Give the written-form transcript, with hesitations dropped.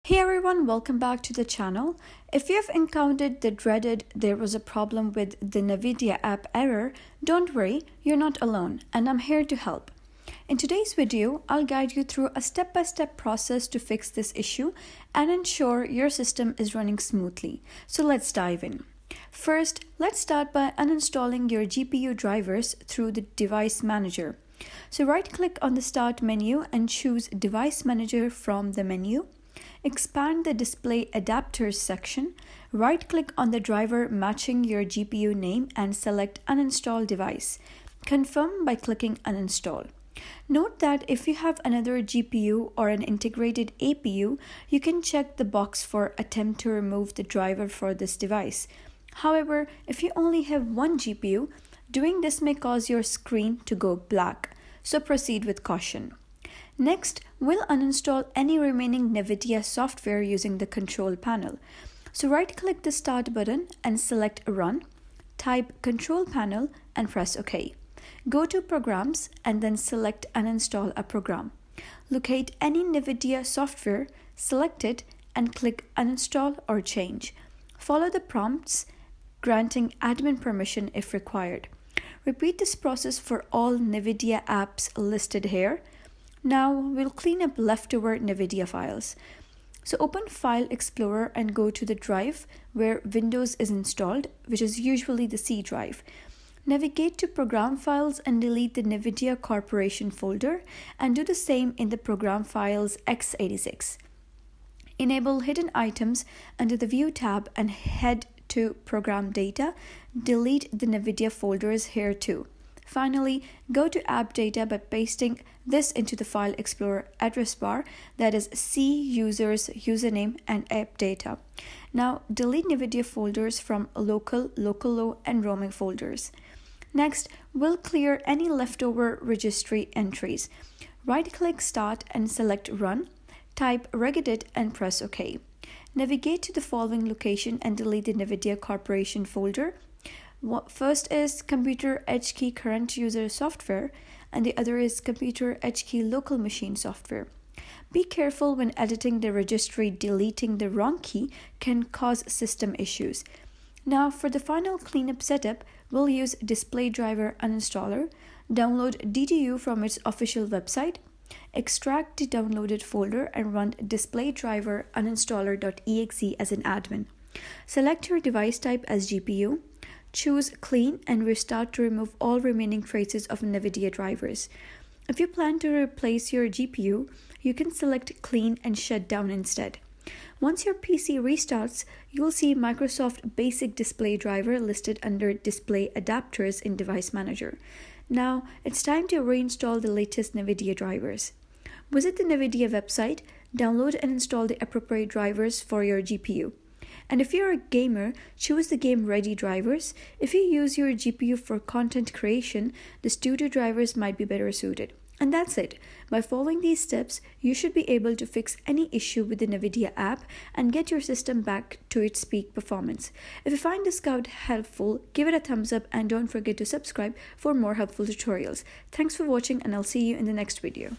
Hey everyone, welcome back to the channel. If you've encountered the dreaded "there was a problem with the NVIDIA app" error, don't worry, you're not alone, and I'm here to help. In today's video, I'll guide you through a step-by-step process to fix this issue and ensure your system is running smoothly. So let's dive in. First, let's start by uninstalling your GPU drivers through the Device Manager. So right-click on the Start menu and choose Device Manager from the menu. Expand the Display Adapters section, right-click on the driver matching your GPU name and select Uninstall Device. Confirm by clicking Uninstall. Note that if you have another GPU or an integrated APU, you can check the box for Attempt to remove the driver for this device. However, if you only have one GPU, doing this may cause your screen to go black, so proceed with caution. Next, we'll uninstall any remaining NVIDIA software using the control panel. So right-click the Start button and select Run. Type Control Panel and press OK. Go to Programs and then select Uninstall a program. Locate any NVIDIA software, select it, and click Uninstall or Change. Follow the prompts, granting admin permission if required. Repeat this process for all NVIDIA apps listed here. Now we'll clean up leftover NVIDIA files. So open File Explorer and go to the drive where Windows is installed, which is usually the C drive. Navigate to Program Files and delete the NVIDIA Corporation folder, and do the same in the Program Files x86. Enable Hidden Items under the View tab and head to Program Data. Delete the NVIDIA folders here too. Finally, go to App Data by pasting this into the File Explorer address bar, that is C user's username and app data. Now delete NVIDIA folders from local, low, and roaming folders. Next, we'll clear any leftover registry entries. Right-click Start and select Run. Type regedit and press OK. Navigate to the following location and delete the NVIDIA Corporation folder. First is Computer HKey Current User Software, and the other is Computer HKey Local Machine Software. Be careful when editing the registry. Deleting the wrong key can cause system issues. Now for the final cleanup setup, we'll use Display Driver Uninstaller. Download DDU from its official website. Extract the downloaded folder and run Display Driver Uninstaller.exe as an admin. Select your device type as GPU. Choose Clean and restart to remove all remaining traces of NVIDIA drivers. If you plan to replace your GPU, you can select Clean and shut down instead. Once your PC restarts, you'll see Microsoft Basic Display Driver listed under Display Adapters in Device Manager. Now, it's time to reinstall the latest NVIDIA drivers. Visit the NVIDIA website, download and install the appropriate drivers for your GPU. And if you're a gamer, choose the Game Ready drivers. If you use your GPU for content creation, the studio drivers might be better suited. And that's it. By following these steps, you should be able to fix any issue with the NVIDIA app and get your system back to its peak performance. If you find this guide helpful, give it a thumbs up and don't forget to subscribe for more helpful tutorials. Thanks for watching, and I'll see you in the next video.